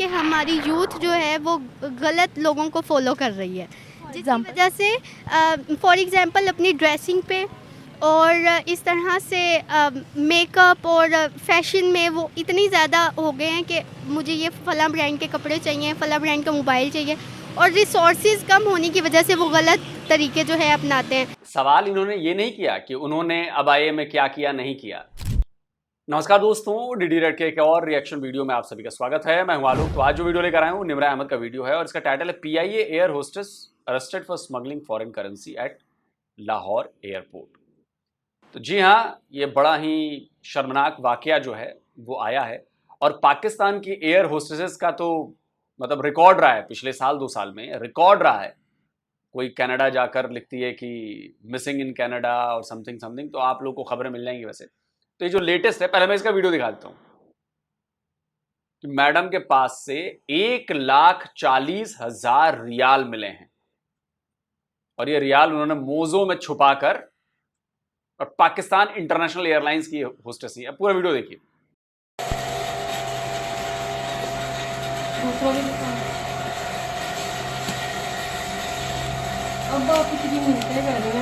कि हमारी यूथ जो है वो गलत लोगों को फॉलो कर रही है, जिसकी वजह से फॉर एग्जांपल अपनी ड्रेसिंग पे और इस तरह से मेकअप और फैशन में वो इतनी ज़्यादा हो गए हैं कि मुझे ये फ़लाँ ब्रांड के कपड़े चाहिए, फ़लाँ ब्रांड का मोबाइल चाहिए, और रिसोर्सेज कम होने की वजह से वो गलत तरीके जो है अपनाते हैं। सवाल इन्होंने ये नहीं किया कि उन्होंने अबाये में क्या किया नहीं किया। नमस्कार दोस्तों, डीडी रेड के एक और रिएक्शन वीडियो में आप सभी का स्वागत है। मैं हूं आलोक। तो आज जो वीडियो लेकर आया हूं निम्रा अहमद का वीडियो है और इसका टाइटल है PIA air hostess arrested for smuggling foreign currency at Lahore airport. तो जी हाँ, ये बड़ा ही शर्मनाक वाकया जो है वो आया है और पाकिस्तान की एयर होस्टेसेस का तो मतलब रिकॉर्ड रहा है, पिछले साल 2 साल में रिकॉर्ड रहा है। कोई कनाडा जाकर लिखती है कि मिसिंग इन कनाडा और समथिंग समथिंग, तो आप लोगों को खबरें मिल जाएंगी। वैसे तो ये जो लेटेस्ट है, पहले मैं इसका वीडियो दिखा देता हूं कि मैडम के पास से 1,40,000 रियाल मिले हैं और ये रियाल उन्होंने मोजो में छुपाकर, और पाकिस्तान इंटरनेशनल एयरलाइंस की होस्टेस ही है। पूरा वीडियो देखिए।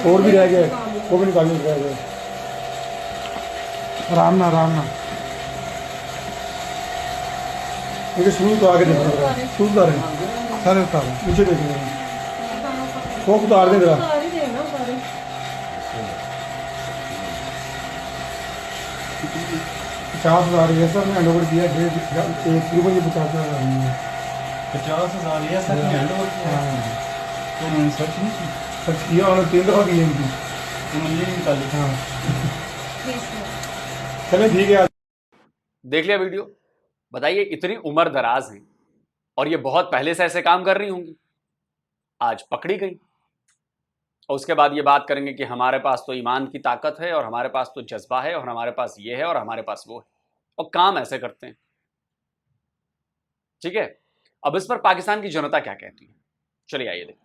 और भी रह गए, वो भी निकाल रह गए। आराम ना मुझे शुरू तो आगे देखना पड़ेगा। शुरू उतार सारे उतार नीचे देखेंगे, वो उतार दे जरा। 50,000 ऐसा मैं हैंड ओवर किया, तकरीबन 50,000 ये सर हैंड ओवर किया। तो मैंने सर्च किया और 3 दफ़ा किए इनकी, उन्होंने ये निकाली। हाँ चले ठीक है। देख लिया वीडियो। बताइए, इतनी उम्र दराज हैं और ये बहुत पहले से ऐसे काम कर रही होंगी, आज पकड़ी गई और उसके बाद ये बात करेंगे कि हमारे पास तो ईमान की ताकत है और हमारे पास तो जज्बा है और हमारे पास ये है और हमारे पास वो है, और काम ऐसे करते हैं। ठीक है, अब इस पर पाकिस्तान की जनता क्या कहती है, चलिए आइए देखते हैं।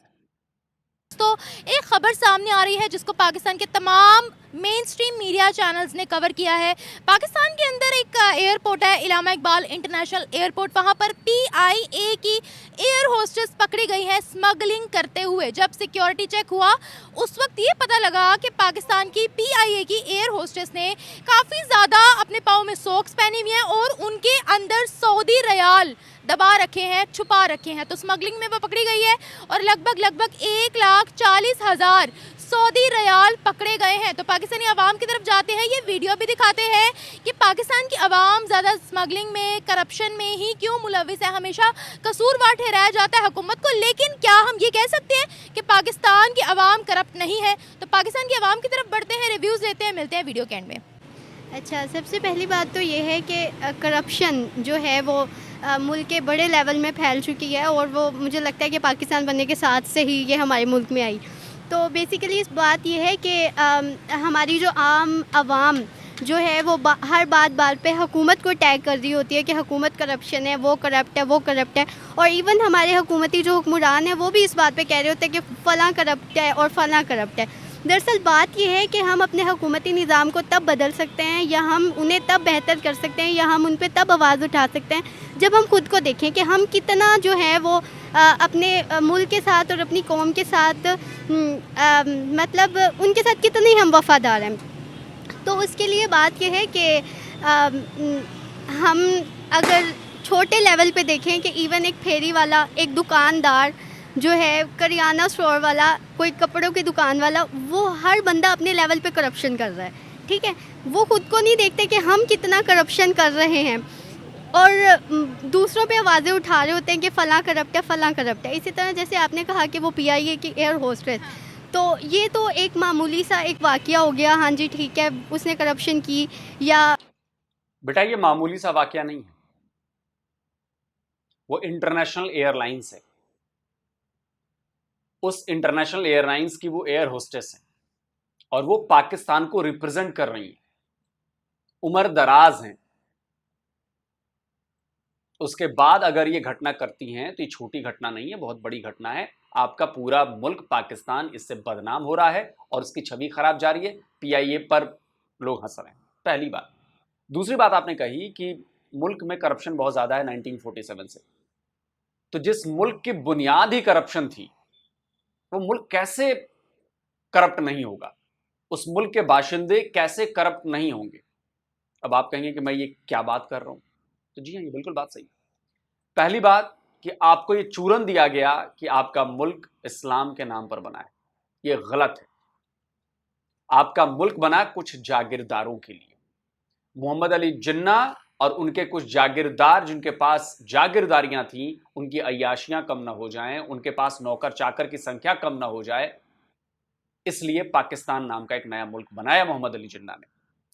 तो एक खबर सामने आ रही है जिसको पाकिस्तान के तमाम मेन स्ट्रीम मीडिया चैनल्स ने कवर किया है। पाकिस्तान के अंदर एक एयरपोर्ट है, इलामा इकबाल इंटरनेशनल एयरपोर्ट। वहाँ पर पीआईए की एयर होस्टेस पकड़ी गई है स्मगलिंग करते हुए। जब सिक्योरिटी चेक हुआ उस वक्त ये पता लगा कि पाकिस्तान की पीआईए की एयर होस्टेस ने काफ़ी ज़्यादा अपने पाँव में सॉक्स पहनी हुई हैं और उनके अंदर सऊदी रियाल दबा रखे हैं, छुपा रखे हैं। तो स्मगलिंग में वो पकड़ी गई है और लगभग 1,40,000 सऊदी रियाल पकड़े गए हैं। तो पाकिस्तानी अवाम की तरफ जाते हैं, ये वीडियो भी दिखाते हैं कि पाकिस्तान की अवाम ज़्यादा स्मगलिंग में, करप्शन में ही क्यों मुलविस है, हमेशा कसूरवार ठहराया जाता है हुकूमत को। लेकिन क्या हम ये कह सकते हैं कि पाकिस्तान की अवाम करप्ट नहीं है? तो पाकिस्तान की अवाम की तरफ बढ़ते हैं, रिव्यूज़ लेते हैं, मिलते हैं वीडियो के एंड में। अच्छा, सबसे पहली बात तो ये है कि करप्शन जो है वो मुल्क के बड़े लेवल में फैल चुकी है और वो मुझे लगता है कि पाकिस्तान बनने के साथ से ही ये हमारे मुल्क में आई। तो बेसिकली इस बात ये है कि हमारी जो आम आवाम जो है वो हर बात पे हुकूमत को टैग कर रही होती है कि हुकूमत करप्शन है, वो करप्ट है, वो करप्ट है। और इवन हमारे हुकूमती जो हुक्मरान हैं वो भी इस बात पे कह रहे होते हैं कि फ़लाँ करप्ट है और फ़लाँ करप्ट है। दरअसल बात यह है कि हम अपने हुकूमती निज़ाम को तब बदल सकते हैं या हम उन्हें तब बेहतर कर सकते हैं या हम उन पर तब आवाज़ उठा सकते हैं जब हम खुद को देखें कि हम कितना जो है वो अपने मुल्क के साथ और अपनी कौम के साथ मतलब उनके साथ कितने हम वफ़ादार हैं। तो उसके लिए बात यह है कि हम अगर छोटे लेवल पे देखें कि इवन एक फेरी वाला, एक दुकानदार जो है, करियाना स्टोर वाला, कोई कपड़ों की दुकान वाला, वो हर बंदा अपने लेवल पे करप्शन कर रहा है। ठीक है, वो खुद को नहीं देखते कि हम कितना करप्शन कर रहे हैं और दूसरों पे आवाज़ें उठा रहे होते हैं कि फ़लाँ करप्ट है, फ़लाँ करप्ट है। इसी तरह जैसे आपने कहा कि वो पीआईए की एयर होस्टेस, तो ये तो एक मामूली सा एक वाक़या हो गया। हाँ जी, ठीक है, उसने करप्शन की या बेटा ये मामूली सा वाकया नहीं है, वो इंटरनेशनल एयरलाइंस है। उस इंटरनेशनल एयरलाइंस की वो एयर होस्टेस है और वो पाकिस्तान को रिप्रेजेंट कर रही है, उम्र दराज हैं। उसके बाद अगर ये घटना करती हैं तो ये छोटी घटना नहीं है, बहुत बड़ी घटना है। आपका पूरा मुल्क पाकिस्तान इससे बदनाम हो रहा है और उसकी छवि खराब जा रही है। पीआईए पर लोग हंस रहे हैं, पहली बात। दूसरी बात आपने कही कि मुल्क में करप्शन बहुत ज़्यादा है 1947 से। तो जिस मुल्क की बुनियाद ही करप्शन थी, वो मुल्क कैसे करप्ट नहीं होगा? उस मुल्क के बाशिंदे कैसे करप्ट नहीं होंगे? अब आप कहेंगे कि मैं ये क्या बात कर रहा हूं, तो जी हां, ये बिल्कुल बात सही है। पहली बात कि आपको ये चूरन दिया गया कि आपका मुल्क इस्लाम के नाम पर बना है, ये गलत है। आपका मुल्क बना कुछ जागीरदारों के लिए। मोहम्मद अली जिन्ना और उनके कुछ जागीरदार, जिनके पास जागीरदारियां थीं, उनकी अय्याशियां कम ना हो जाएं, उनके पास नौकर चाकर की संख्या कम ना हो जाए, इसलिए पाकिस्तान नाम का एक नया मुल्क बनाया मोहम्मद अली जिन्ना ने।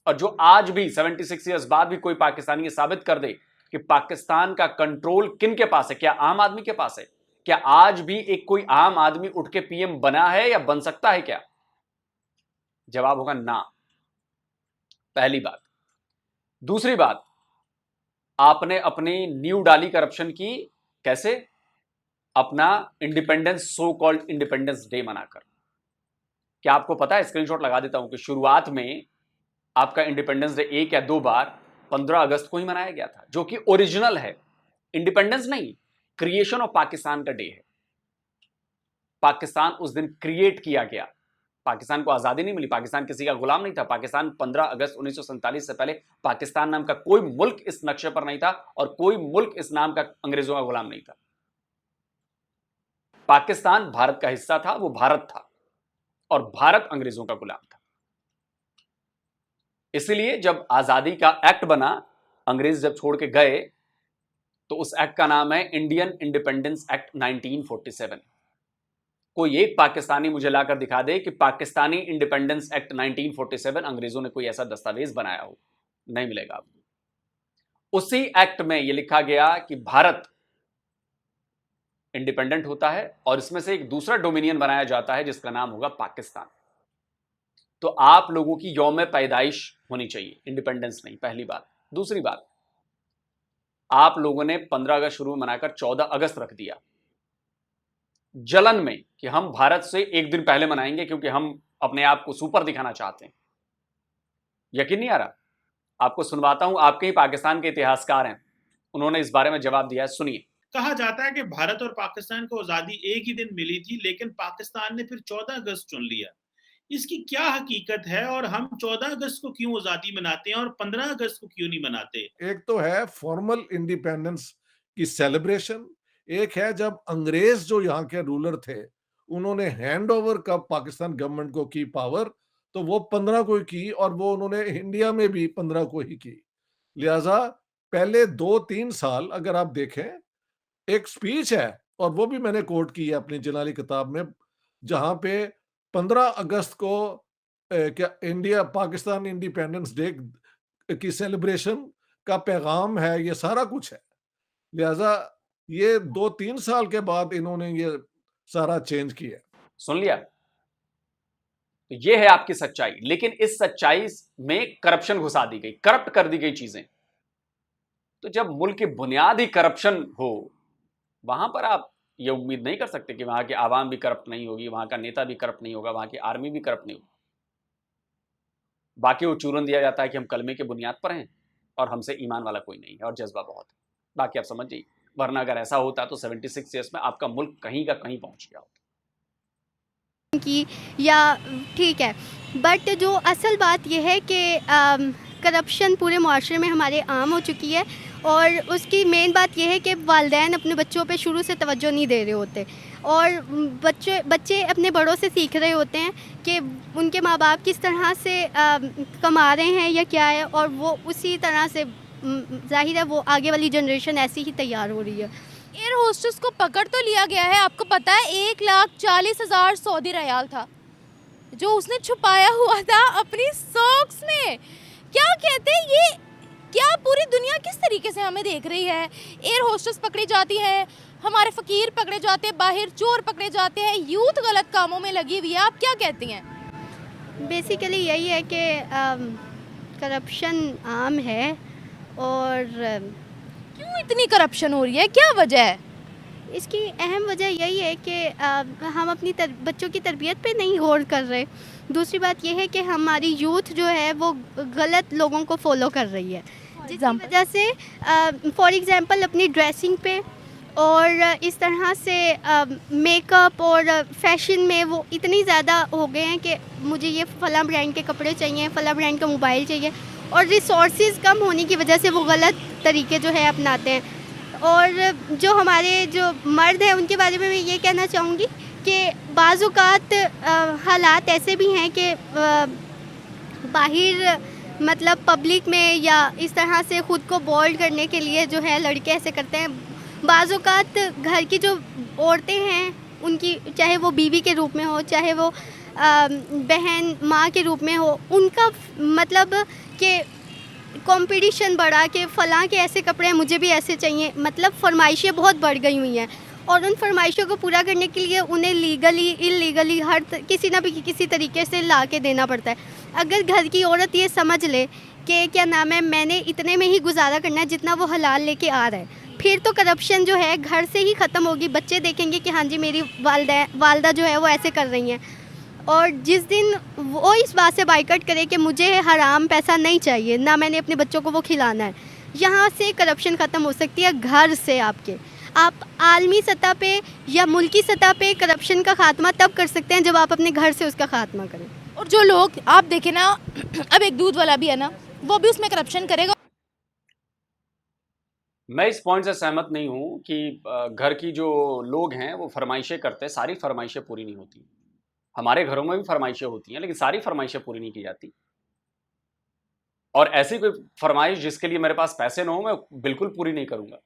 और जो आज भी 76 ईयर्स बाद भी कोई पाकिस्तानी ये साबित कर दे कि पाकिस्तान का कंट्रोल किन के पास है, क्या आम आदमी के पास है? क्या आज भी एक कोई आम आदमी उठ के पीएम बना है या बन सकता है क्या? जवाब होगा ना, पहली बात। दूसरी बात, आपने अपनी न्यू डाली करप्शन की, कैसे? अपना independence, so called independence day मनाकर। क्या आपको पता है, स्क्रीनशॉट लगा देता हूं, कि शुरुआत में आपका इंडिपेंडेंस डे 1 या 2 बार 15 अगस्त को ही मनाया गया था, जो कि ओरिजिनल है, इंडिपेंडेंस नहीं, क्रिएशन ऑफ पाकिस्तान का डे है। पाकिस्तान उस दिन क्रिएट किया गया। पाकिस्तान को आजादी नहीं मिली, पाकिस्तान किसी का गुलाम नहीं था। पाकिस्तान 15 अगस्त 1947 से पहले पाकिस्तान नाम का कोई मुल्क इस नक्शे पर नहीं था, और कोई मुल्क इस नाम का अंग्रेजों का गुलाम नहीं था। पाकिस्तान भारत का हिस्सा था, वो भारत था, और भारत अंग्रेजों का गुलाम था। इसलिए जब आजादी का एक्ट बना, अंग्रेज जब छोड़ के गए, तो उस एक्ट का नाम है इंडियन इंडिपेंडेंस एक्ट 1947। कोई एक पाकिस्तानी मुझे लाकर दिखा दे कि पाकिस्तानी इंडिपेंडेंस एक्ट 1947 अंग्रेजों ने कोई ऐसा दस्तावेज बनाया हो, नहीं मिलेगा आपको। उसी एक्ट में यह लिखा गया कि भारत इंडिपेंडेंट होता है, और इसमें से एक दूसरा डोमिनियन बनाया जाता है जिसका नाम होगा पाकिस्तान। तो आप लोगों की यौम पैदाइश होनी चाहिए, इंडिपेंडेंस नहीं, पहली बात। दूसरी बात, आप लोगों ने 15 अगस्त शुरू मनाकर 14 अगस्त रख दिया, जलन में कि हम भारत से एक दिन पहले मनाएंगे क्योंकि हम अपने आप को सुपर दिखाना चाहते हैं। यकीन नहीं आ रहा? आपको सुनवाता हूं, आपके ही पाकिस्तान के इतिहासकार हैं, उन्होंने इस बारे में जवाब दिया है, सुनिए। कहा जाता है कि भारत और पाकिस्तान को आजादी एक ही दिन मिली थी, लेकिन पाकिस्तान ने फिर 14 अगस्त चुन लिया। इसकी क्या हकीकत है, और हम 14 अगस्त को क्यों आजादी मनाते हैं और 15 अगस्त को क्यों नहीं मनाते? एक तो है फॉर्मल इंडिपेंडेंस की सेलिब्रेशन, एक है जब अंग्रेज जो यहाँ के रूलर थे उन्होंने हैंड ओवर कब पाकिस्तान गवर्नमेंट को की पावर, तो वो 15 को ही की, और वो उन्होंने इंडिया में भी 15 को ही की। लिहाजा पहले 2-3 साल अगर आप देखें, एक स्पीच है और वो भी मैंने कोट की है अपनी जलाली किताब में, जहां पे 15 अगस्त को क्या इंडिया पाकिस्तान इंडिपेंडेंस डे की सेलिब्रेशन का पैगाम है, ये सारा कुछ है। लिहाजा ये 2-3 साल के बाद इन्होंने ये सारा चेंज किया। सुन लिया? तो ये है आपकी सच्चाई, लेकिन इस सच्चाई में करप्शन घुसा दी गई, करप्ट कर दी गई चीजें। तो जब मुल्क की बुनियादी करप्शन हो, वहां पर आप ये उम्मीद नहीं कर सकते कि वहां की आवाम भी करप्ट नहीं होगी, वहां का नेता भी करप्ट नहीं होगा, वहां की आर्मी भी करप्ट नहीं होगी। बाकी वो चूरन दिया जाता है कि हम कलमे के बुनियाद पर हैं और हमसे ईमान वाला कोई नहीं है और जज्बा बहुत है। बाकी आप समझ जाइए, वरना अगर ऐसा होता तो 76 ईयर्स में आपका मुल्क कहीं का कहीं पहुंच गया होता की, या ठीक है, बट जो असल बात यह है कि करप्शन पूरे माशरे में हमारे आम हो चुकी है, और उसकी मेन बात यह है कि वालिदैन अपने बच्चों पे शुरू से तवज्जो नहीं दे रहे होते, और बच्चे अपने बड़ों से सीख रहे होते हैं कि उनके माँ बाप किस तरह से कमा रहे हैं या क्या है, और वो उसी तरह से जाहिर है वो आगे वाली जनरेशन ऐसी ही तैयार हो रही है। एयर होस्टेस को पकड़ तो लिया गया है, आपको पता है 1,40,000 सऊदी रियाल था जो उसने छुपाया हुआ था अपनी सॉक्स में। क्या कहते हैं ये, क्या पूरी दुनिया किस तरीके से हमें देख रही है? एयर होस्टेस पकड़ी जाती है, हमारे फ़कीर पकड़े जाते हैं, बाहर चोर पकड़े जाते हैं, यूथ गलत कामों में लगी हुई है। आप क्या कहती हैं? बेसिकली यही है कि करप्शन आम है, और क्यों इतनी करप्शन हो रही है, क्या वजह है? इसकी अहम वजह यही है कि हम अपनी बच्चों की तरबियत पे नहीं गौर कर रहे। दूसरी बात यह है कि हमारी यूथ जो है वो गलत लोगों को फॉलो कर रही है, जिसकी वजह से फॉर एग्ज़ाम्पल अपनी ड्रेसिंग पे और इस तरह से मेकअप और फैशन में वो इतनी ज़्यादा हो गए हैं कि मुझे ये फ़लाँ ब्रांड के कपड़े चाहिए, फ़लाँ ब्रांड का मोबाइल चाहिए, और रिसोर्सेज कम होने की वजह से वो गलत तरीके जो है अपनाते हैं। और जो हमारे जो मर्द हैं उनके बारे में मैं ये कहना चाहूँगी कि बाज़-औक़ात हालात ऐसे भी हैं कि बाहर मतलब पब्लिक में या इस तरह से ख़ुद को बोल्ड करने के लिए जो है लड़के ऐसे करते हैं। बाज़-औक़ात घर की जो औरतें हैं उनकी, चाहे वो बीवी के रूप में हो, चाहे वो बहन माँ के रूप में हो, उनका मतलब कि कंपटीशन बढ़ा के फ़लाँ के ऐसे कपड़े हैं मुझे भी ऐसे चाहिए, मतलब फरमाइशें बहुत बढ़ गई हुई हैं और उन फरमाइशों को पूरा करने के लिए उन्हें लीगली इल्लीगली किसी ना भी किसी तरीके से ला के देना पड़ता है। अगर घर की औरत ये समझ ले कि क्या नाम है, मैंने इतने में ही गुजारा करना है जितना वो हलाल लेके आ रहा है, फिर तो करप्शन जो है घर से ही ख़त्म होगी। बच्चे देखेंगे कि हाँ जी मेरी वालदा जो है वो ऐसे कर रही हैं, और जिस दिन वो इस बात से बाइकआउट करे कि मुझे हराम पैसा नहीं चाहिए, ना मैंने अपने बच्चों को वो खिलाना है, यहाँ से करप्शन ख़त्म हो सकती है घर से। आप आलमी सतह पे या मुल्की सतह पे करप्शन का खात्मा तब कर सकते हैं जब आप अपने घर से उसका खात्मा करें। और जो लोग आप देखें ना, अब एक दूध वाला भी है ना, वो भी उसमें करप्शन करेगा। मैं इस पॉइंट से सहमत नहीं हूं कि घर की जो लोग हैं वो फरमाइशें करते हैं, सारी फरमाइशें पूरी नहीं होती। हमारे घरों में भी फरमाइशें होती हैं, लेकिन सारी फरमाइशें पूरी नहीं की जाती। और ऐसी कोई फरमाइश जिसके लिए मेरे पास पैसे ना हो, मैं बिल्कुल पूरी नहीं करूंगा।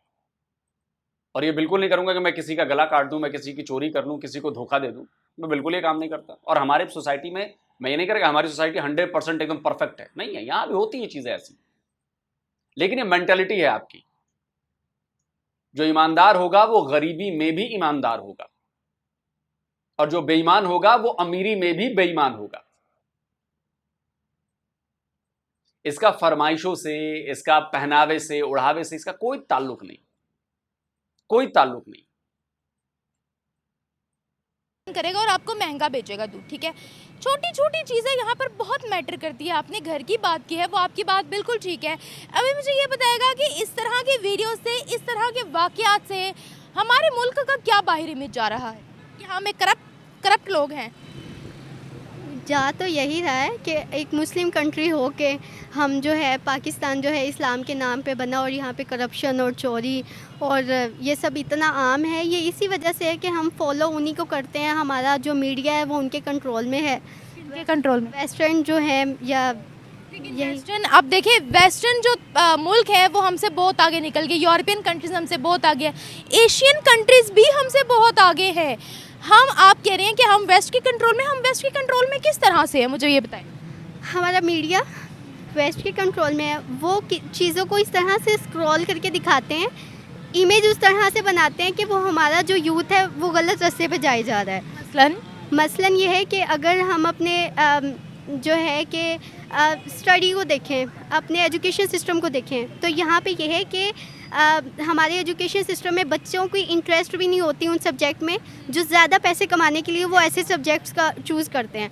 और ये बिल्कुल नहीं करूंगा कि मैं किसी का गला काट दूं, मैं किसी की चोरी कर लूं, किसी को धोखा दे दूं। मैं बिल्कुल ये काम नहीं करता। और हमारे सोसाइटी में, मैं ये नहीं कह रहा कि हमारी सोसाइटी 100% एकदम परफेक्ट है, नहीं है, यहां भी होती है चीजें ऐसी, लेकिन ये मेंटेलिटी है आपकी। जो ईमानदार होगा वो गरीबी में भी ईमानदार होगा, और जो बेईमान होगा वो अमीरी में भी बेईमान होगा। इसका फरमाइशों से, इसका पहनावे से, उड़ावे से इसका कोई ताल्लुक नहीं, कोई ताल्लुक नहीं करेगा और आपको महंगा बेचेगा दूध। ठीक है, छोटी छोटी चीज़ें यहाँ पर बहुत मैटर करती है। आपने घर की बात की है, वो आपकी बात बिल्कुल ठीक है। अभी मुझे ये बताएगा कि इस तरह के वीडियो से, इस तरह के वाकयात से हमारे मुल्क का क्या बाहर इमेज जा रहा है? यहाँ में करप्ट लोग हैं। जा तो यही रहा है कि एक मुस्लिम कंट्री हो के हम जो है, पाकिस्तान जो है इस्लाम के नाम पे बना, और यहाँ पे करप्शन और चोरी और ये सब इतना आम है। ये इसी वजह से है कि हम फॉलो उन्हीं को करते हैं। हमारा जो मीडिया है वो उनके कंट्रोल में है, उनके कंट्रोल में। वेस्टर्न जो है या वेस्टर्न, अब देखिए वेस्टर्न जो मुल्क है वो हमसे बहुत आगे निकल गए। यूरोपियन कंट्रीज हमसे बहुत आगे है, एशियन कंट्रीज भी हमसे बहुत आगे है। आप कह रहे हैं कि हम वेस्ट के कंट्रोल में, हम वेस्ट के कंट्रोल में किस तरह से है, मुझे ये बताएं। हमारा मीडिया वेस्ट के कंट्रोल में है। वो चीज़ों को इस तरह से स्क्रॉल करके दिखाते हैं, इमेज उस तरह से बनाते हैं कि वो हमारा जो यूथ है वो गलत रास्ते पे जाए जा रहा है। मसलन ये है कि अगर हम अपने जो है कि स्टडी को देखें, अपने एजुकेशन सिस्टम को देखें, तो यहाँ पे ये है कि हमारे एजुकेशन सिस्टम में बच्चों की इंटरेस्ट भी नहीं होती उन सब्जेक्ट में जो ज़्यादा पैसे कमाने के लिए वो ऐसे सब्जेक्ट्स का चूज़ करते हैं।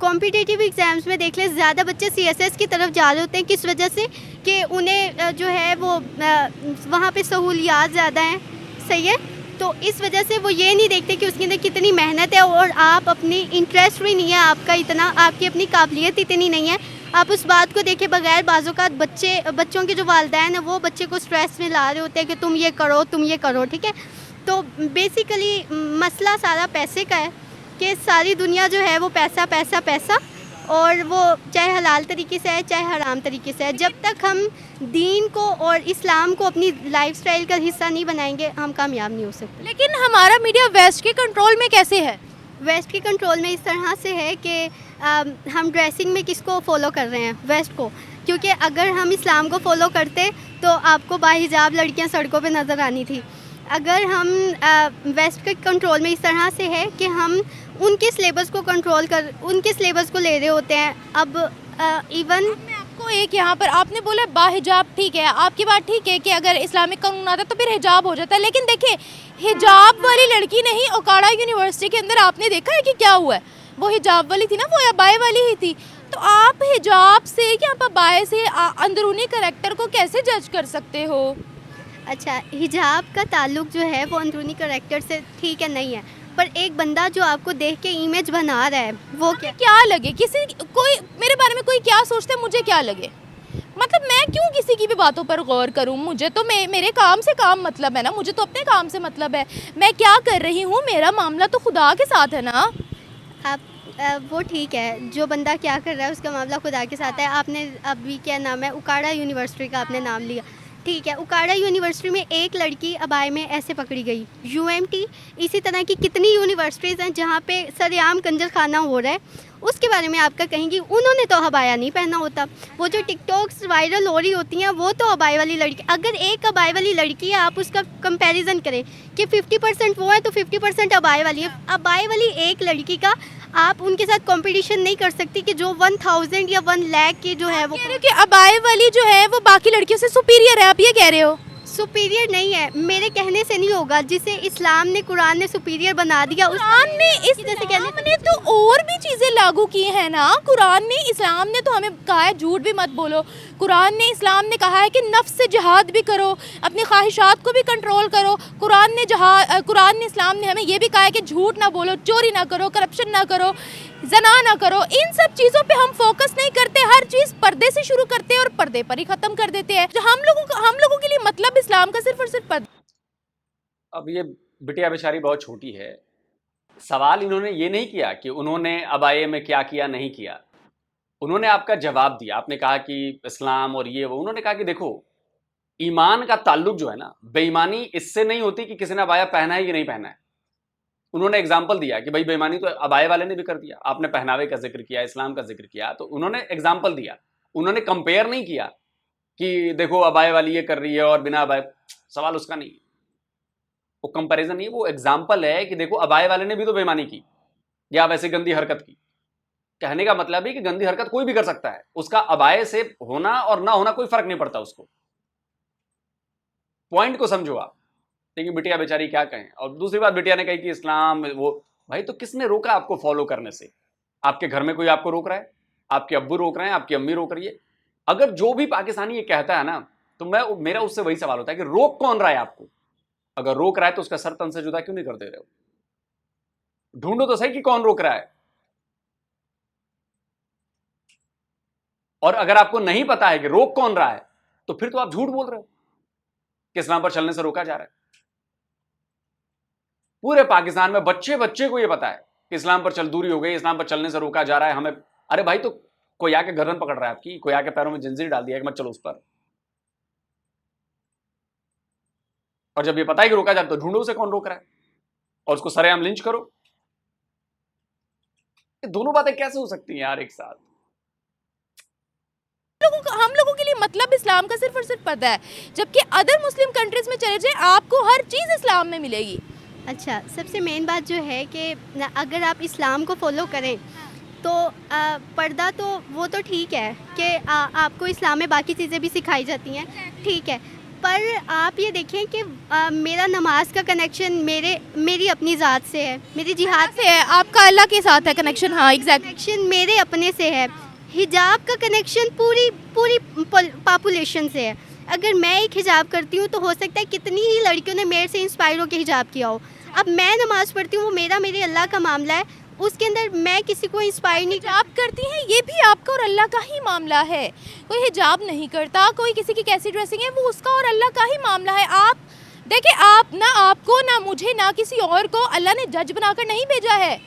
कॉम्पिटिटिव एग्ज़ाम्स में देख लें, ज़्यादा बच्चे CSS की तरफ जा रहे होते हैं। किस वजह से? कि उन्हें जो है वो वहाँ पे सहूलियात ज़्यादा हैं, सही है। तो इस वजह से वो ये नहीं देखते कि उसके अंदर कितनी मेहनत है, और आप अपनी इंटरेस्ट भी नहीं है आपका इतना, आपकी अपनी काबिलियत इतनी नहीं है। आप उस बात को देखे बगैर बाज़-औक़ात बच्चों के जो वालिदैन हैं वो बच्चे को स्ट्रेस में ला रहे होते हैं कि तुम ये करो, तुम ये करो। ठीक है, तो बेसिकली मसला सारा पैसे का है कि सारी दुनिया जो है वो पैसा पैसा पैसा, और वो चाहे हलाल तरीके से है चाहे हराम तरीके से है। जब तक हम दीन को और इस्लाम को अपनी लाइफस्टाइल का हिस्सा नहीं बनाएंगे, हम कामयाब नहीं हो सकते। लेकिन हमारा मीडिया वेस्ट के कंट्रोल में कैसे है? वेस्ट के कंट्रोल में इस तरह से है कि हम ड्रेसिंग में किसको फॉलो कर रहे हैं? वेस्ट को। क्योंकि अगर हम इस्लाम को फॉलो करते तो आपको बाहिजाब लड़कियां सड़कों पे नज़र आनी थी। अगर हम वेस्ट के कंट्रोल में इस तरह से है कि हम उनके सिलेबस को उनके सिलेबस को ले रहे होते हैं। अब इवन मैं आपको एक यहाँ पर, आपने बोला बाहिजाब, ठीक है, आपकी बात ठीक है कि अगर इस्लामिक कानून आता तो फिर हिजाब हो जाता है। लेकिन देखिए, हिजाब वाली लड़की नहीं, ओकाड़ा यूनिवर्सिटी के अंदर आपने देखा है कि क्या हुआ है? वो हिजाब वाली थी ना, वो अबाए वाली ही थी। तो आप हिजाब से या अबाए से अंदरूनी करैक्टर को कैसे जज कर सकते हो? अच्छा, हिजाब का ताल्लुक जो है वो अंदरूनी करैक्टर से ठीक है नहीं है, पर एक बंदा जो आपको देख के इमेज बना रहा है वो क्या लगे किसी कोई मेरे बारे में कोई क्या सोचते हैं, मुझे क्या लगे, मतलब मैं क्यों किसी की भी बातों पर गौर करूं। मुझे तो मेरे काम से काम मतलब है ना, मुझे तो अपने काम से मतलब है। मैं क्या कर रही हूं, मेरा मामला तो खुदा के साथ है ना। आप वो ठीक है, जो बंदा क्या कर रहा है उसका मामला खुदा के साथ है। आपने अभी क्या नाम है, उकाड़ा यूनिवर्सिटी का आपने नाम लिया, ठीक है। उकाड़ा यूनिवर्सिटी में एक लड़की अबाए में ऐसे पकड़ी गई, यूएमटी, इसी तरह की कितनी यूनिवर्सिटीज़ हैं जहाँ पे सरेआम कंजर खाना हो रहा है, उसके बारे में आपका कहेंगी उन्होंने तो अबाया नहीं पहना होता। वो जो टिकटॉक्स वायरल हो रही होती हैं वो तो अबाए वाली लड़की, अगर एक अबाए वाली लड़की है आप उसका कंपैरिजन करें कि 50% वो है तो 50% अबाए वाली है। अबाए वाली एक लड़की का आप उनके साथ कंपटीशन नहीं कर सकती कि जो 1000 या 1 लाख की जो है वो कह रहे हो कि अबाए वाली जो है वो बाकी लड़कियों से सुपीरियर है, आप ये कह रहे हो? सुपीरियर नहीं है, मेरे कहने से नहीं होगा। जिसे इस्लाम ने, कुरान ने सुपीरियर बना दिया, कुरान ने इस्लाम ने तो और भी चीज़ें लागू की हैं ना। कुरान ने, इस्लाम ने तो हमें कहा है झूठ भी मत बोलो। कुरान ने, इस्लाम ने कहा है कि नफ्स से जिहाद भी करो, अपनी ख्वाहिशात को भी कंट्रोल करो। कुरान ने, इस्लाम ने हमें ये भी कहा है कि झूठ ना बोलो, चोरी ना करो, करप्शन ना करो, जना ना करो। इन सब चीज़ों पे हम फोकस नहीं करते, हर चीज़ पर्दे से शुरू करते हैं और पर्दे पर ही ख़त्म कर देते हैं। जो हम लोगों के लिए मतलब इस्लाम का सिर्फ और सिर्फ पर्दा। अब ये बिटिया बेचारी बहुत छोटी है, सवाल इन्होंने ये नहीं किया कि उन्होंने अबाए में क्या किया नहीं किया, उन्होंने आपका जवाब दिया। आपने कहा कि इस्लाम और ये वो, उन्होंने कहा कि देखो ईमान का ताल्लुक जो है ना, बेईमानी इससे नहीं होती कि किसी ने अबाया पहना है कि नहीं पहना है। उन्होंने एग्जाम्पल दिया कि भाई बेईमानी तो अबाए वाले ने भी कर दिया, आपने पहनावे का जिक्र किया, इस्लाम का जिक्र किया, तो उन्होंने एग्जाम्पल दिया। उन्होंने कंपेयर नहीं किया कि देखो अबाए वाली ये कर रही है और बिना अबाए, सवाल उसका नहीं है, वो कंपैरिजन नहीं है, वो एग्जाम्पल है कि देखो अबाए वाले ने भी तो बेईमानी की या वैसे गंदी हरकत की। कहने का मतलब है कि गंदी हरकत कोई भी कर सकता है, उसका अबाए से होना और ना होना कोई फर्क नहीं पड़ता उसको। पॉइंट को समझो आप। लेकिन बिटिया बेचारी क्या कहें। और दूसरी बात, बिटिया ने कही कि इस्लाम वो, भाई तो किसने रोका आपको फॉलो करने से? आपके घर में कोई आपको रोक रहा है? आपके अब्बू रोक रहे हैं? आपकी अम्मी रोक रही है? अगर जो भी पाकिस्तानी ये कहता है ना, तो मेरा उससे वही सवाल होता है कि रोक कौन रहा है आपको? अगर रोक रहा है तो उसका सर तन से जुदा क्यों नहीं कर दे रहे हो? ढूंढो तो सही कि कौन रोक रहा है। और अगर आपको नहीं पता है कि रोक कौन रहा है तो फिर तो आप झूठ बोल रहे हो कि इस्लाम पर चलने से रोका जा रहा है। पूरे पाकिस्तान में बच्चे बच्चे को यह पता है कि इस्लाम पर चल दूरी हो गई, इस्लाम पर चलने से रोका जा रहा है हमें। अरे भाई, तो कोई आके गर्दन पकड़ रहा है आपकी, कोई आके पैरों में जंजीर डाल दिया कि मत चलो उस पर। और जब ये पता है कि रोका जाए तो ढूंढो उसे कौन रोक रहा है और उसको सरेआम लिंच करो। ये दोनों बातें कैसे हो सकती हैं यार एक साथ? हम लोगों के लिए मतलब इस्लाम का सिर्फ और सिर्फ पता है, जबकि अदर मुस्लिम कंट्रीज में चले जाए आपको हर चीज़ इस्लाम में मिलेगी। अच्छा, सबसे मेन बात जो है कि अगर आप इस्लाम को फॉलो करें तो पर्दा तो वो तो ठीक है कि आपको इस्लाम में बाकी चीज़ें भी सिखाई जाती हैं, ठीक है। पर आप ये देखें कि मेरा नमाज का कनेक्शन मेरी अपनी ज़ात से है, मेरी जिहाद से है, आपका अल्लाह के साथ है कनेक्शन। हाँ, एग्जैक्ट कनेक्शन मेरे अपने से है। हिजाब का कनेक्शन पूरी पॉपुलेशन से है। अगर मैं एक हिजाब करती हूँ तो हो सकता है कितनी ही लड़कियों ने मेरे से इंस्पायर होकर हिजाब किया हो। अब मैं नमाज़ पढ़ती हूँ, वो मेरे अल्लाह का मामला है, उसके अंदर मैं किसी को इंस्पायर नहीं हिजाब करती हैं, ये भी आपका और अल्लाह का ही मामला है। कोई हिजाब नहीं करता, कोई किसी की कैसी ड्रेसिंग है, वो उसका और अल्लाह का ही मामला है। आप देखिए, आप ना आपको ना मुझे ना किसी और को अल्लाह ने जज बनाकर नहीं भेजा है।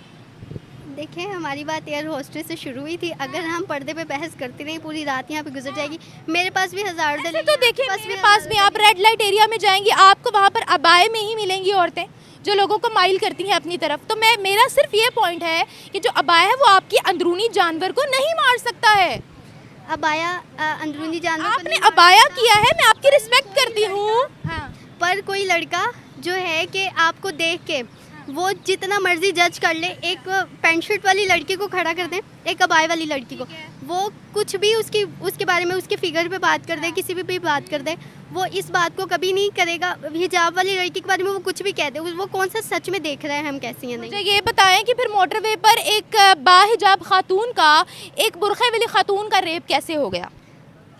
देखें, हमारी बात एयर होस्टेस से शुरू हुई थी। अगर हम पर्दे पे बहस करते रहे पूरी रात यहाँ पे गुजर जाएगी। मेरे पास भी हज़ार दलील, तो देखिए मेरे पास भी, आप रेड लाइट एरिया में जाएंगी, आपको वहाँ पर अबाए में ही मिलेंगी औरतें जो लोगों को माइल करती हैं अपनी तरफ। तो मेरा सिर्फ ये पॉइंट है कि जो अबाया है वो आपकी अंदरूनी जानवर को नहीं मार सकता है। अबाया अंदरूनी जानवर आपने अबाया किया है, मैं आपकी रिस्पेक्ट करती हूँ। हाँ। पर कोई लड़का जो है कि आपको देख के वो जितना मर्जी जज कर ले, एक पैंट शर्ट वाली लड़की को खड़ा कर दे, एक अबाए वाली लड़की को, वो कुछ भी उसके बारे में, उसके फिगर पे बात कर दे, किसी भी बात कर दे, वो इस बात को कभी नहीं करेगा। हिजाब वाली लड़की के बारे में वो कुछ भी कह दे, वो कौन सा सच में देख रहा है हम कैसी हैं नहीं। मुझे ये बताएं कि फिर मोटरवे पर एक बाहिजाब खातून का एक बुरखे वाली खातून का रेप कैसे हो गया?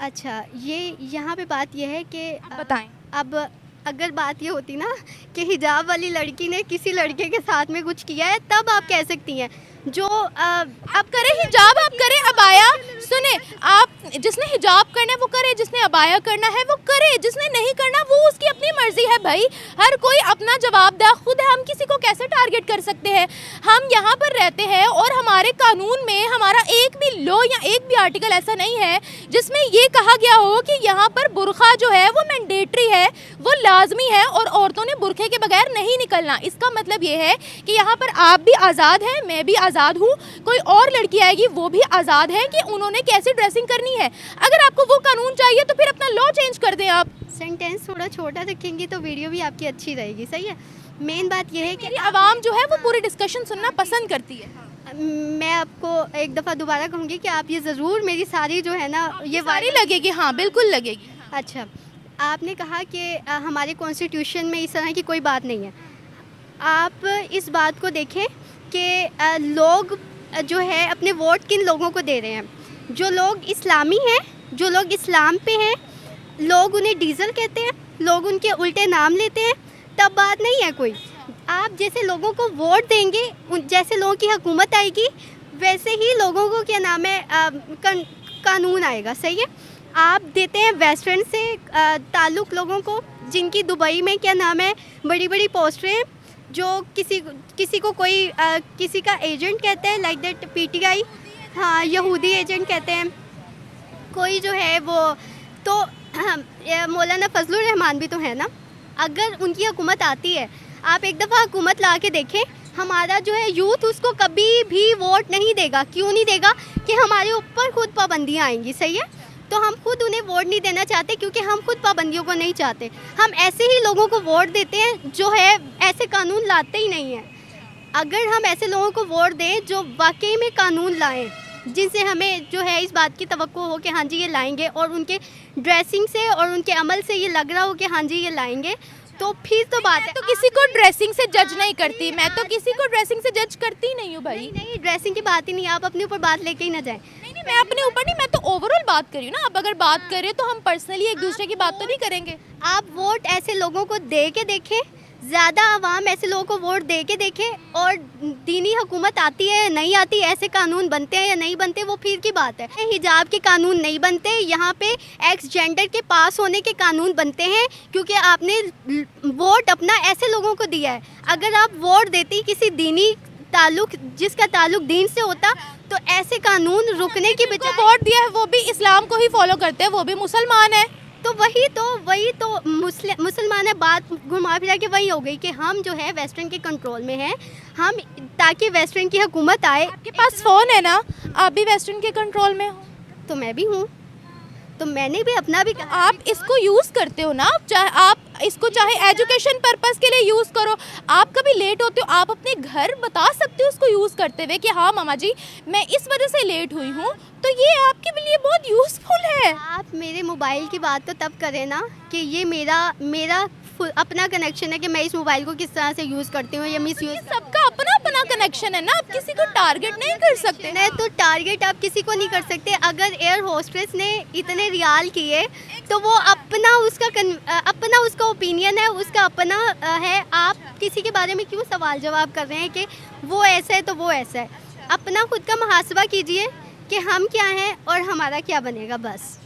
अच्छा, ये यहाँ पे बात यह है कि बताएं। अब अगर बात ये होती ना कि हिजाब वाली लड़की ने किसी लड़के के साथ में कुछ किया है, तब आप कह सकती हैं। जो आप करें हिजाब, आप करें अबाया, सुने आप, जिसने हिजाब करना है वो करे, जिसने अबाया करना है वो करे, जिसने नहीं करना वो उसकी अपनी मर्जी है भाई। हर कोई अपना जवाबदेह खुद है, हम किसी को कैसे टारगेट कर सकते हैं? हम यहाँ पर रहते हैं और हमारे कानून में हमारा एक भी लॉ या एक भी आर्टिकल ऐसा नहीं है जिसमें ये कहा गया हो कि यहाँ पर बुरखा जो है वो मैंडेटरी है, वो लाजमी है और औरतों ने बुरखे के बगैर नहीं निकलना। इसका मतलब ये है कि यहाँ पर आप भी आज़ाद हैं, मैं भी आज़ाद हूँ, कोई और लड़की आएगी वो भी आज़ाद है कि उन्होंने कैसे ड्रेसिंग करनी है। अगर आपको वो कानून चाहिए तो फिर अपना लॉ चेंज कर दें आप। सेंटेंस थोड़ा छोटा रखेंगी तो वीडियो भी आपकी अच्छी रहेगी, सही है। मेन बात यह है कि मेरी आवाम जो है वो पूरी डिस्कशन सुनना पसंद करती है। मैं आपको एक दफ़ा दोबारा कहूँगी कि आप ये ज़रूर मेरी सारी जो है ना ये सारी लगेगी, हाँ बिल्कुल लगेगी। अच्छा, आपने कहा कि हमारे कॉन्स्टिट्यूशन में इस तरह की कोई बात नहीं है। आप इस बात को देखें कि लोग जो है अपने वोट किन लोगों को दे रहे हैं। जो लोग इस्लामी हैं, जो लोग इस्लाम पे हैं, लोग उन्हें डीजल कहते हैं, लोग उनके उल्टे नाम लेते हैं, तब बात नहीं है कोई। आप जैसे लोगों को वोट देंगे, जैसे लोगों की हुकूमत आएगी, वैसे ही लोगों को क्या नाम है कानून आएगा, सही है। आप देते हैं वेस्टर्न से ताल्लुक़ लोगों को, जिनकी दुबई में क्या नाम है बड़ी बड़ी पोस्टें हैं, जो किसी को कोई किसी का एजेंट कहते हैं, लाइक दैट पीटीआई, हाँ यहूदी एजेंट कहते हैं, कोई जो है वो तो मौलाना फजलुर रहमान भी तो है ना। अगर उनकी हुकूमत आती है, आप एक दफ़ा हुकूमत ला के देखें, हमारा जो है यूथ उसको कभी भी वोट नहीं देगा। क्यों नहीं देगा? कि हमारे ऊपर खुद पाबंदियाँ आएंगी, सही है। तो हम खुद उन्हें वोट नहीं देना चाहते क्योंकि हम खुद पाबंदियों को नहीं चाहते। हम ऐसे ही लोगों को वोट देते हैं जो है ऐसे कानून लाते ही नहीं हैं। अगर हम ऐसे लोगों को वोट दें जो वाकई में कानून लाएं, जिनसे हमें जो है इस बात की तवक्को हो कि हाँ जी ये लाएंगे, और उनके ड्रेसिंग से और उनके अमल से ये लग रहा हो कि हाँ जी ये लाएंगे, तो फिर तो बात है। तो किसी को ड्रेसिंग से जज नहीं करती, मैं तो किसी को ड्रेसिंग से जज करती नहीं हूँ भाई। नहीं नहीं, ड्रेसिंग की बात ही नहीं, आप अपने ऊपर बात लेके ही ना जाएं। नहीं, मैं अपने ऊपर नहीं, मैं तो ओवरऑल बात कर रही हूँ ना। अब अगर बात करें तो हम पर्सनली एक दूसरे की बात तो नहीं करेंगे। आप वोट ऐसे लोगों को दे के देखें, ज़्यादा आवाम ऐसे लोगों को वोट दे के देखें, और दीनी हुकूमत आती है या नहीं आती, ऐसे कानून बनते हैं या नहीं बनते, वो फिर की बात है। हिजाब के कानून नहीं बनते, यहाँ पे एक्स जेंडर के पास होने के कानून बनते हैं, क्योंकि आपने वोट अपना ऐसे लोगों को दिया है। अगर आप वोट देती किसी दीनी ताल्लुक, जिसका ताल्लुक दीन से होता, तो ऐसे कानून रुकने की बजाय वोट दिया है वो भी इस्लाम को ही फॉलो करते हैं, वो भी मुसलमान है। तो वही तो मुसलमान है। बात घुमा फिरा के वही हो गई कि हम जो है वेस्टर्न के कंट्रोल में हैं, हम ताकि वेस्टर्न की हुकूमत आए। आपके पास फ़ोन है ना, आप भी वेस्टर्न के कंट्रोल में हो। तो मैं भी हूँ, तो मैंने भी अपना भी आप इसको यूज़ करते हो ना, आप इसको चाहे एजुकेशन पर्पस के लिए यूज़ करो। आप कभी लेट होते हो, आप अपने घर बता सकते हो उसको यूज़ करते हुए कि हाँ मामा जी मैं इस वजह से लेट हुई हूँ, तो ये आपके लिए बहुत यूज़फुल है। आप मेरे मोबाइल की बात तो तब करें ना कि ये मेरा अपना कनेक्शन है कि मैं इस मोबाइल को किस तरह से यूज़ करती हूँ या मिस यूज़। सबका अपना अपना कनेक्शन है ना, आप किसी को टारगेट नहीं कर सकते। नहीं तो टारगेट आप किसी को नहीं कर सकते। अगर एयर होस्टेस ने इतने रियाल किए तो वो अपना उसका ओपिनियन है, उसका अपना है। आप किसी के बारे में क्यों सवाल जवाब कर रहे हैं कि वो ऐसा है तो वो ऐसा है? अपना खुद का मुहासबा कीजिए कि हम क्या हैं और हमारा क्या बनेगा, बस।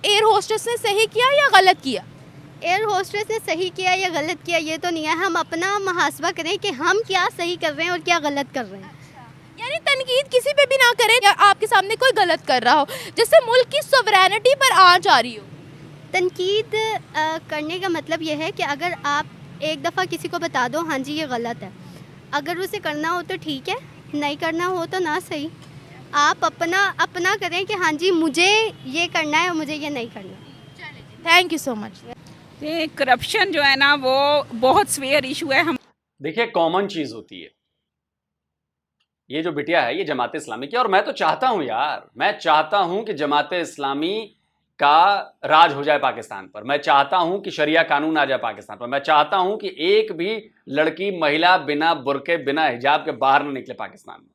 एयर होस्टेस ने सही किया या गलत किया? एयर होस्टेस ने सही किया या गलत किया ये तो नहीं है, हम अपना मुहासबा करें कि हम क्या सही कर रहे हैं और क्या गलत कर रहे हैं। यानी तनकीद किसी पे भी ना करें या आपके सामने कोई गलत कर रहा हो जिससे मुल्क की सोवरेनिटी पर आंच आ रही हो। तनकीद करने का मतलब ये है कि अगर आप एक दफ़ा किसी को बता दो हाँ जी ये गलत है, अगर उसे करना हो तो ठीक है, नहीं करना हो तो ना सही। आप अपना करें कि हाँ जी मुझे ये करना है और मुझे ये नहीं करना। Thank you so much. Corruption जो है ना वो बहुत स्वेयर इशू है। हम देखिए कॉमन चीज होती है, ये जो बिटिया है ये जमात इस्लामी की, और मैं तो चाहता हूं यार, मैं चाहता हूं कि जमात इस्लामी का राज हो जाए पाकिस्तान पर। मैं चाहता हूं कि शरिया कानून आ जाए पाकिस्तान पर। मैं चाहता हूं कि एक भी लड़की महिला बिना बुरके बिना हिजाब के बाहर ना निकले पाकिस्तान में।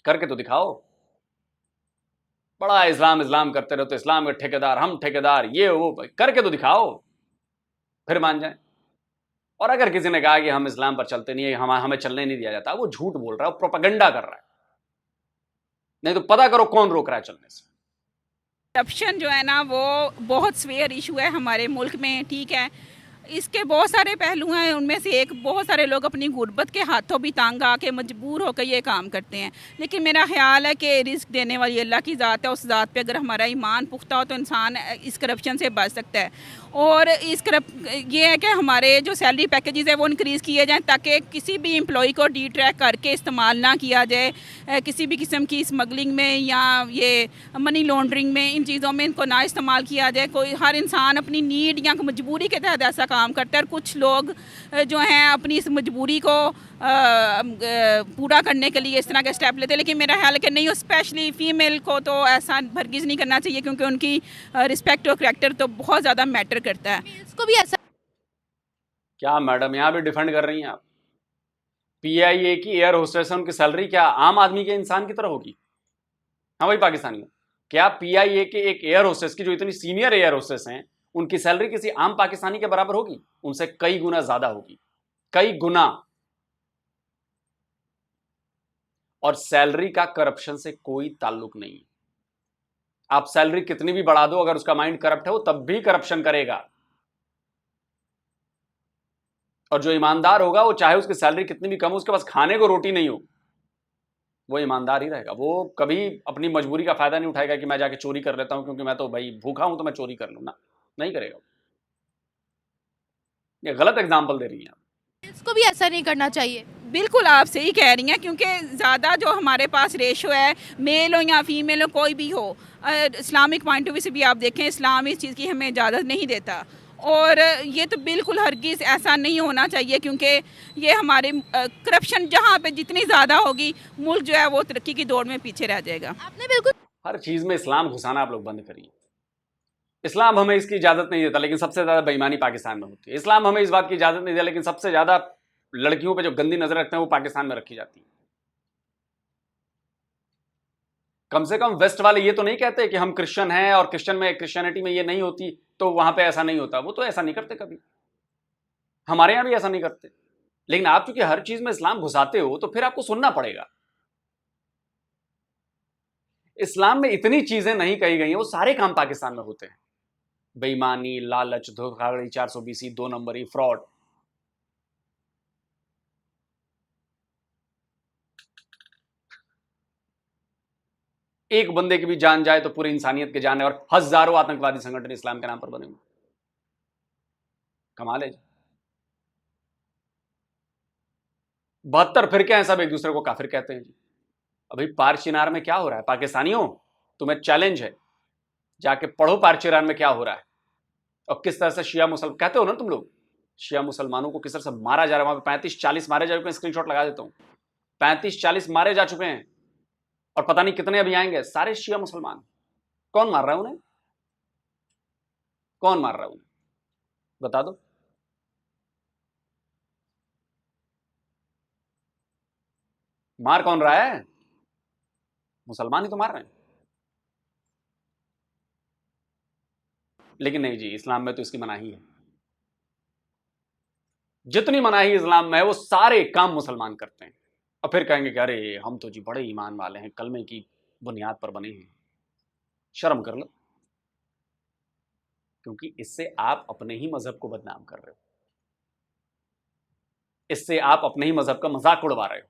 करके तो दिखाओ। बड़ा इस्लाम करते रहो तो इस्लाम के ठेकेदार, हम ठेकेदार, ये वो, करके तो दिखाओ। फिर मान जाए। और अगर किसी ने कहा कि हम इस्लाम पर चलते नहीं है, हमें चलने नहीं दिया जाता, वो झूठ बोल रहा है, प्रोपेगेंडा कर रहा है। नहीं तो पता करो कौन रोक रहा है चलने से। करप्शन जो है ना वो बहुत स्वेयर इशू है हमारे मुल्क में, ठीक है। इसके बहुत सारे पहलू हैं, उनमें से एक बहुत सारे लोग अपनी गुर्बत के हाथों भी तंग आके मजबूर होकर ये काम करते हैं। लेकिन मेरा ख्याल है कि रिस्क देने वाली अल्लाह की ज़ात है, उस ज़ात पे अगर हमारा ईमान पुख्ता हो तो इंसान इस करप्शन से बच सकता है। और ये है कि हमारे जो सैलरी पैकेजेस है वो इंक्रीज़ किए जाएँ ताकि किसी भी एम्प्लॉई को डी ट्रैक करके इस्तेमाल ना किया जाए, किसी भी किस्म की स्मगलिंग में या ये मनी लॉन्ड्रिंग में, इन चीज़ों में इनको ना इस्तेमाल किया जाए। कोई हर इंसान अपनी नीड या मजबूरी के तहत ऐसा काम करता है, और कुछ लोग जो हैं अपनी इस मजबूरी को पूरा करने के लिए इस तरह के स्टेप लेते हैं। लेकिन मेरा ख्याल है कि नहीं, स्पेशली फ़ीमेल को तो ऐसा भरगिज़ नहीं करना चाहिए, क्योंकि उनकी रिस्पेक्ट और करैक्टर तो बहुत ज़्यादा मैटर करता है। इसको भी ऐसा क्या मैडम यहाँ भी डिफेंड कर रही हैं आप? पीआईए की एयर होस्टेस है, उनकी सैलरी क्या आम आदमी के इंसान की तरह होगी? हाँ भाई पाकिस्तानियों, क्या पीआईए के एक एयर होस्टेस की, जो इतनी सीनियर एयर होस्टेस हैं, उनकी सैलरी किसी आम पाकिस्तानी के बराबर होगी? उनसे कई गुना ज्यादा होगी, कई गुना। और सैलरी का करप्शन से कोई ताल्लुक नहीं है। आप सैलरी कितनी भी बढ़ा दो, अगर उसका माइंड करप्ट है वो तब भी करप्शन करेगा। और जो ईमानदार होगा, वो चाहे उसकी सैलरी कितनी भी कम हो, उसके पास खाने को रोटी नहीं हो, वो ईमानदार ही रहेगा। वो कभी अपनी मजबूरी का फायदा नहीं उठाएगा कि मैं जाके चोरी कर लेता हूं क्योंकि मैं तो भाई भूखा हूं तो मैं चोरी कर लूं ना, नहीं करेगा। ये गलत एग्जाम्पल दे रही हैं आप। इसको भी ऐसा नहीं करना चाहिए। बिल्कुल आप सही कह रही हैं, क्योंकि ज़्यादा जो हमारे पास रेशो है, मेल हो या फीमेल हो, कोई भी हो, इस्लामिक पॉइंट ऑफ व्यू से भी आप देखें, इस्लाम इस चीज़ की हमें इजाज़त नहीं देता। और ये तो बिल्कुल हरगिज़ ऐसा नहीं होना चाहिए, क्योंकि ये हमारे करप्शन जहाँ पे जितनी ज़्यादा होगी, मुल्क जो है वो तरक्की की दौड़ में पीछे रह जाएगा। आपने बिल्कुल हर चीज में इस्लाम घुसाना आप लोग बंद करिए। इस्लाम हमें इसकी इजाजत नहीं देता, लेकिन सबसे ज्यादा बेईमानी पाकिस्तान में होती है। इस्लाम हमें इस बात की इजाजत नहीं देता, लेकिन सबसे ज्यादा लड़कियों पे जो गंदी नजर रखते हैं वो पाकिस्तान में रखी जाती है। कम से कम वेस्ट वाले ये तो नहीं कहते कि हम क्रिश्चियन हैं और क्रिश्चियनिटी में ये नहीं होती तो वहां पे ऐसा नहीं होता। वो तो ऐसा नहीं करते कभी, हमारे यहां भी ऐसा नहीं करते। लेकिन आप चूंकि हर चीज में इस्लाम घुसाते हो तो फिर आपको सुनना पड़ेगा। इस्लाम में इतनी चीजें नहीं कही गई हैं, वो सारे काम पाकिस्तान में होते हैं। बेईमानी, लालच, धोखाधड़ी, 420, 2 नंबरी, फ्रॉड। एक बंदे की भी जान जाए तो पूरी इंसानियत की जान है, और हजारों आतंकवादी संगठन इस्लाम के नाम पर बने हुए। कमाल है। 72 फिरके हैं, सब एक दूसरे को काफिर कहते हैं जी। अभी पार चिनार में क्या हो रहा है? पाकिस्तानियों, तुम्हें चैलेंज है, जाके पढ़ो पार चिनार में क्या हो रहा है और किस तरह से शिया मुसलमान, कहते हो ना तुम लोग, शिया मुसलमानों को किस तरह से मारा जा रहा है। वहां पे 35-40 मारे जा चुके हैं, स्क्रीनशॉट लगा देता हूं। 35-40 मारे जा चुके हैं, और पता नहीं कितने अभी आएंगे। सारे शिया मुसलमान। कौन मार रहा है उन्हें? कौन मार रहा है उन्हें? बता दो। मार कौन रहा है? मुसलमान ही तो मार रहे हैं। लेकिन नहीं जी, इस्लाम में तो इसकी मनाही है। जितनी मनाही इस्लाम में है वो सारे काम मुसलमान करते हैं, और फिर कहेंगे कि अरे हम तो जी बड़े ईमान वाले हैं, कलमे की बुनियाद पर बने हैं। शर्म कर लो, क्योंकि इससे आप अपने ही मजहब को बदनाम कर रहे हो। इससे आप अपने ही मजहब का मजाक उड़वा रहे हो,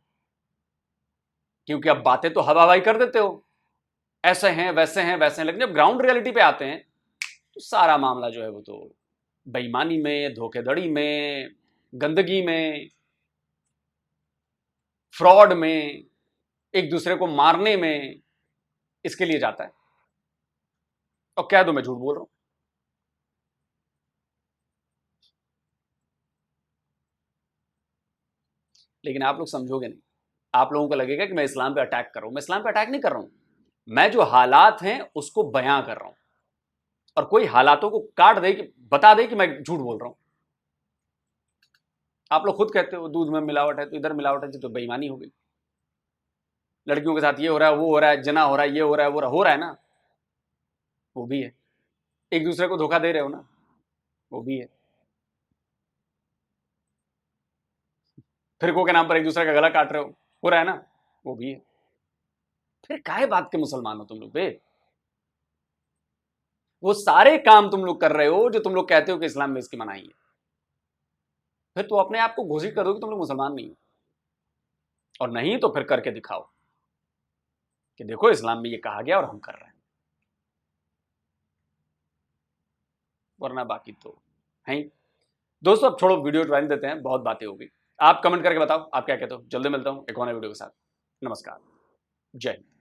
क्योंकि अब बातें तो हवा हवाई कर देते हो, ऐसे हैं वैसे हैं वैसे हैं, लेकिन जब ग्राउंड रियलिटी पे आते हैं तो सारा मामला जो है वो तो बेईमानी में, धोखेधड़ी में, गंदगी में, फ्रॉड में, एक दूसरे को मारने में, इसके लिए जाता है। और कह दो मैं झूठ बोल रहा हूं। लेकिन आप लोग समझोगे नहीं। आप लोगों को लगेगा कि मैं इस्लाम पे अटैक कर रहा हूं। मैं इस्लाम पे अटैक नहीं कर रहा हूं, मैं जो हालात हैं उसको बयां कर रहा हूं। और कोई हालातों को काट दे, कि बता दे कि मैं झूठ बोल रहा हूं। आप लोग खुद कहते हो दूध में मिलावट है, तो इधर मिलावट है, तो बेईमानी हो गई। लड़कियों के साथ ये हो रहा है, वो हो रहा है, जना हो रहा है, ये हो रहा है, वो हो रहा है ना, वो भी है। एक दूसरे को धोखा दे रहे हो ना, वो भी है। फिरकों के नाम पर एक दूसरे का गला काट रहे हो रहा है ना, वो भी है। फिर काहे बात के मुसलमान हो तुम लोग बे? वो सारे काम तुम लोग कर रहे हो जो तुम लोग कहते हो कि इस्लाम में इसकी मनाही है, फिर तो अपने आप को घोषित कर दो कि तुम लोग मुसलमान नहीं हो, और नहीं तो फिर करके दिखाओ कि देखो इस्लाम में ये कहा गया और हम कर रहे हैं, वरना बाकी तो है ही। दोस्तों अब छोड़ो, वीडियो ड्राइंग देते हैं, बहुत बातें हो गई। आप कमेंट करके बताओ आप क्या कहते हो। जल्दी मिलता हूं एक और नए वीडियो के साथ। नमस्कार, जय हिंद।